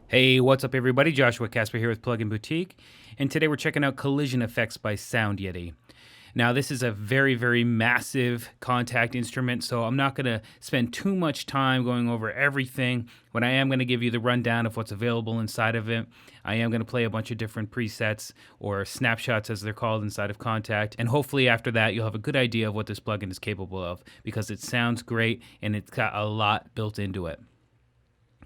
Hey, what's up everybody? Joshua Casper here with Plugin Boutique, and today we're checking out collision effects by Sound Yeti. Now this is a very, very massive Kontakt instrument, so I'm not going to spend too much time going over everything, but I am going to give you the rundown of what's available inside of it. I am going to play a bunch of different presets, or snapshots as they're called inside of Kontakt, and hopefully after that you'll have a good idea of what this plugin is capable of, because it sounds great and it's got a lot built into it.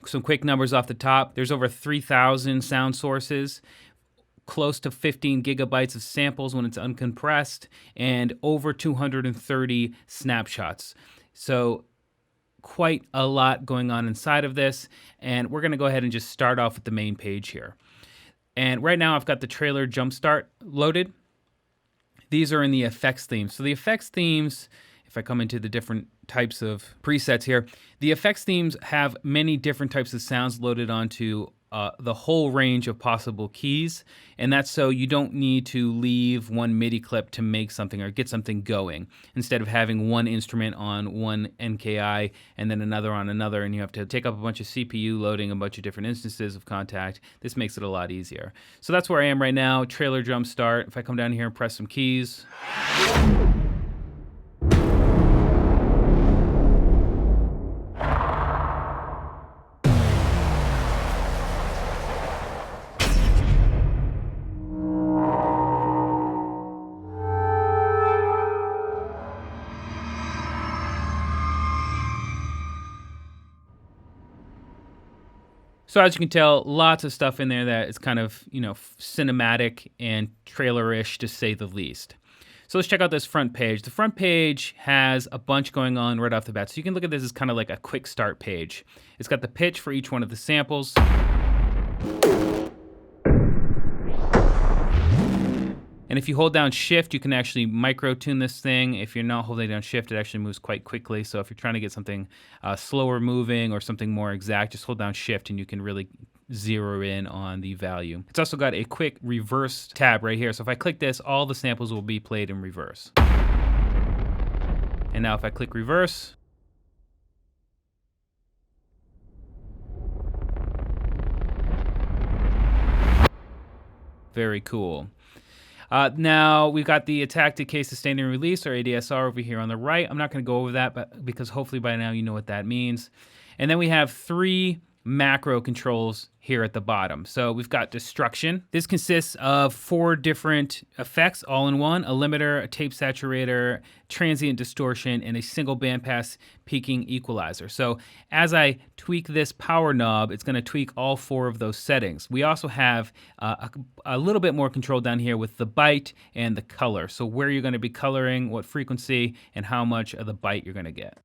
Some quick numbers off the top. There's over 3,000 sound sources, close to 15 gigabytes of samples when it's uncompressed, and over 230 snapshots. So quite a lot going on inside of this, and we're going to go ahead and just start off with the main page here. And right now I've got the trailer jumpstart loaded. These are in the effects themes. So the effects themes, if I come into the different types of presets here, the effects themes have many different types of sounds loaded onto the whole range of possible keys, and that's so you don't need to leave one MIDI clip to make something or get something going, instead of having one instrument on one NKI and then another on another, and you have to take up a bunch of CPU loading a bunch of different instances of Kontakt. This makes it a lot easier. So that's where I am right now, trailer jump start. If I come down here and press some keys, so as you can tell, lots of stuff in there that is kind of, cinematic and trailer-ish to say the least. So let's check out this front page. The front page has a bunch going on right off the bat. So you can look at this as kind of like a quick start page. It's got the pitch for each one of the samples. And if you hold down shift, you can actually micro tune this thing. If you're not holding down shift, it actually moves quite quickly. So if you're trying to get something slower moving or something more exact, just hold down shift and you can really zero in on the value. It's also got a quick reverse tab right here. So if I click this, all the samples will be played in reverse. And now if I click reverse, very cool. Now we've got the attack, decay, sustain, and release, or ADSR, over here on the right. I'm not going to go over that, but because hopefully by now you know what that means. And then we have 3 macro controls here at the bottom. So we've got destruction. This consists of 4 different effects all in one: a limiter, a tape saturator, transient distortion, and a single bandpass peaking equalizer. So as I tweak this power knob, it's going to tweak all 4 of those settings. We also have a little bit more control down here with the byte and the color. So where you're going to be coloring, what frequency, and how much of the byte you're going to get.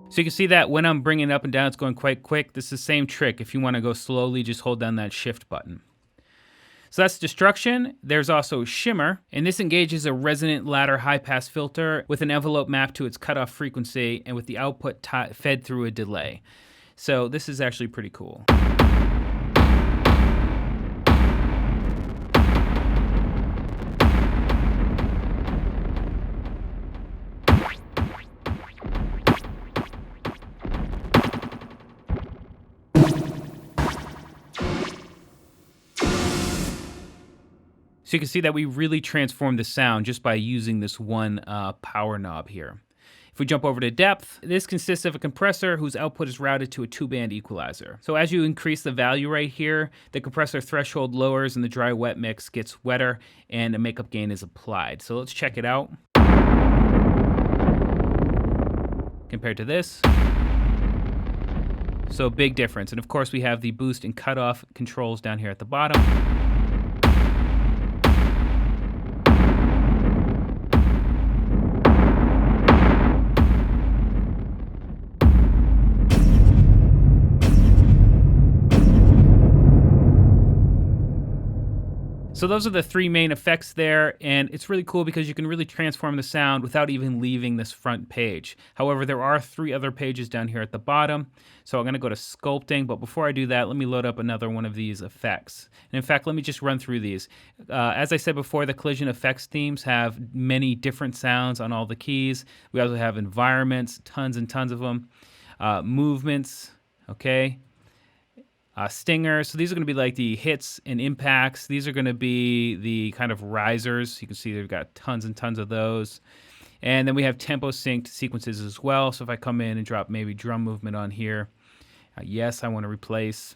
So you can see that when I'm bringing it up and down, it's going quite quick. This is the same trick. If you want to go slowly, just hold down that shift button. So that's destruction. There's also shimmer, and this engages a resonant ladder high-pass filter with an envelope mapped to its cutoff frequency and with the output fed through a delay. So this is actually pretty cool. So you can see that we really transformed the sound just by using this one power knob here. If we jump over to depth, this consists of a compressor whose output is routed to a 2-band equalizer. So as you increase the value right here, the compressor threshold lowers and the dry-wet mix gets wetter and a makeup gain is applied. So let's check it out. Compared to this. So big difference. And of course we have the boost and cutoff controls down here at the bottom. So those are the three main effects there, and it's really cool because you can really transform the sound without even leaving this front page. However, there are three other pages down here at the bottom, so I'm going to go to Sculpting, but before I do that, let me load up another one of these effects. And in fact, let me just run through these. As I said before, the collision effects themes have many different sounds on all the keys. We also have environments, tons and tons of them, movements, okay? Stingers. So these are going to be like the hits and impacts. These are going to be the kind of risers. You can see they've got tons and tons of those. And then we have tempo synced sequences as well. So if I come in and drop maybe drum movement on here, yes, I want to replace.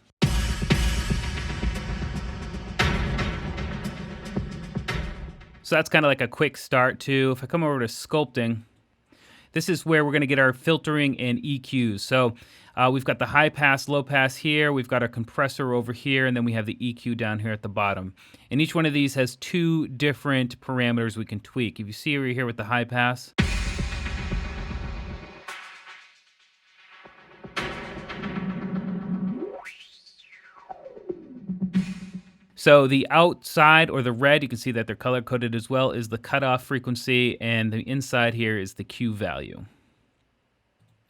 So that's kind of like a quick start too. If I come over to Sculpting, this is where we're going to get our filtering and EQs. So we've got the high pass, low pass here. We've got our compressor over here, and then we have the EQ down here at the bottom. And each one of these has two different parameters we can tweak. If you see over here with the high pass, so the outside, or the red, you can see that they're color coded as well, is the cutoff frequency, and the inside here is the Q value.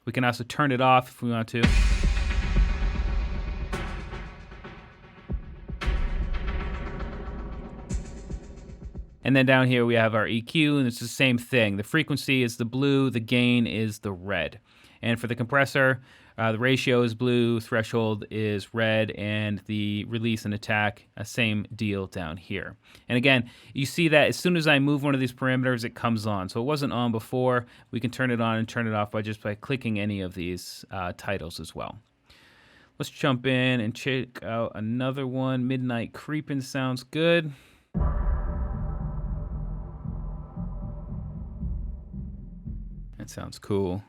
We can also turn it off if we want to. And then down here we have our EQ, and it's the same thing. The frequency is the blue, the gain is the red. And for the compressor, the ratio is blue, threshold is red, and the release and attack, same deal down here. And again, you see that as soon as I move one of these parameters, it comes on. So it wasn't on before. We can turn it on and turn it off by clicking any of these titles as well. Let's jump in and check out another one. Midnight Creepin' sounds good. That sounds cool.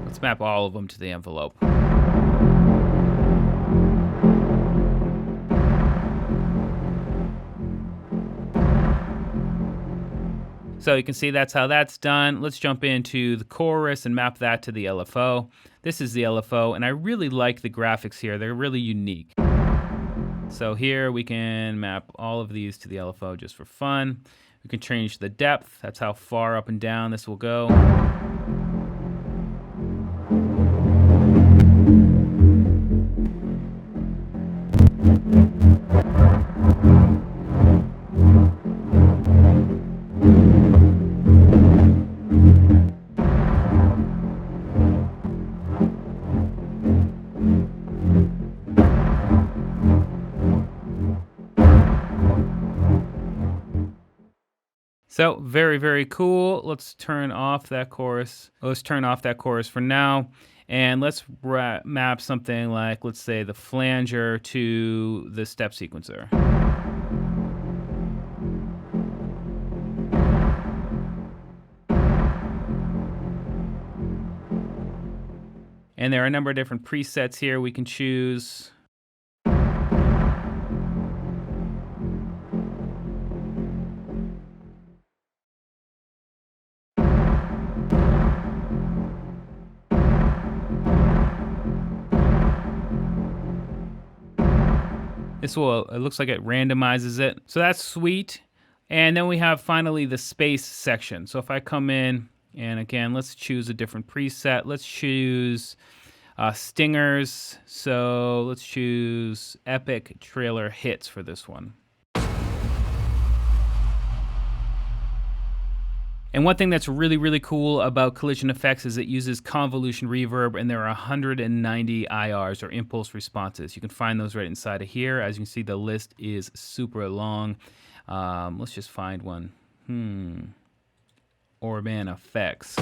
Let's map all of them to the envelope. So you can see that's how that's done. Let's jump into the chorus and map that to the LFO. This is the LFO, and I really like the graphics here. They're really unique. So here we can map all of these to the LFO just for fun. We can change the depth. That's how far up and down this will go. So very, very cool. Let's turn off that chorus. Let's turn off that chorus for now. And let's map something like, let's say, the flanger to the step sequencer. And there are a number of different presets here we can choose. This will, it looks like it randomizes it. So that's sweet. And then we have finally the space section. So if I come in, and again, let's choose a different preset. Let's choose stingers. So let's choose epic trailer hits for this one. And one thing that's really, really cool about Collision Effects is it uses convolution reverb, and there are 190 IRs, or impulse responses. You can find those right inside of here. As you can see, the list is super long. Let's just find one. Orban Effects.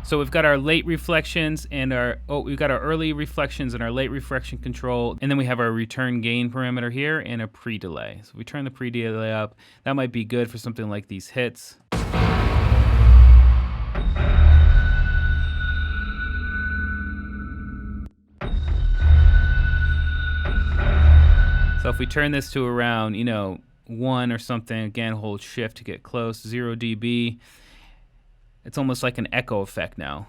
So we've got our late reflections and we've got our early reflections and our late reflection control. And then we have our return gain parameter here and a pre-delay. So if we turn the pre-delay up, that might be good for something like these hits. So if we turn this to around, 1 or something, again, hold shift to get close, 0 dB. It's almost like an echo effect now.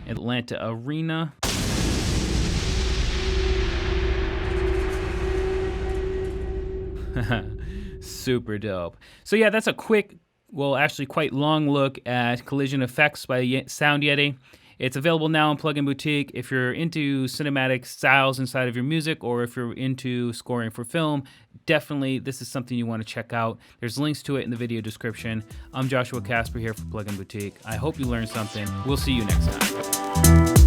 Atlanta Arena. Super dope. So yeah, that's a quick, well, actually quite long look at Collision Effects by Sound Yeti. It's available now in Plugin Boutique. If you're into cinematic styles inside of your music, or if you're into scoring for film, definitely this is something you want to check out. There's links to it in the video description. I'm Joshua Casper here for Plugin Boutique. I hope you learned something. We'll see you next time.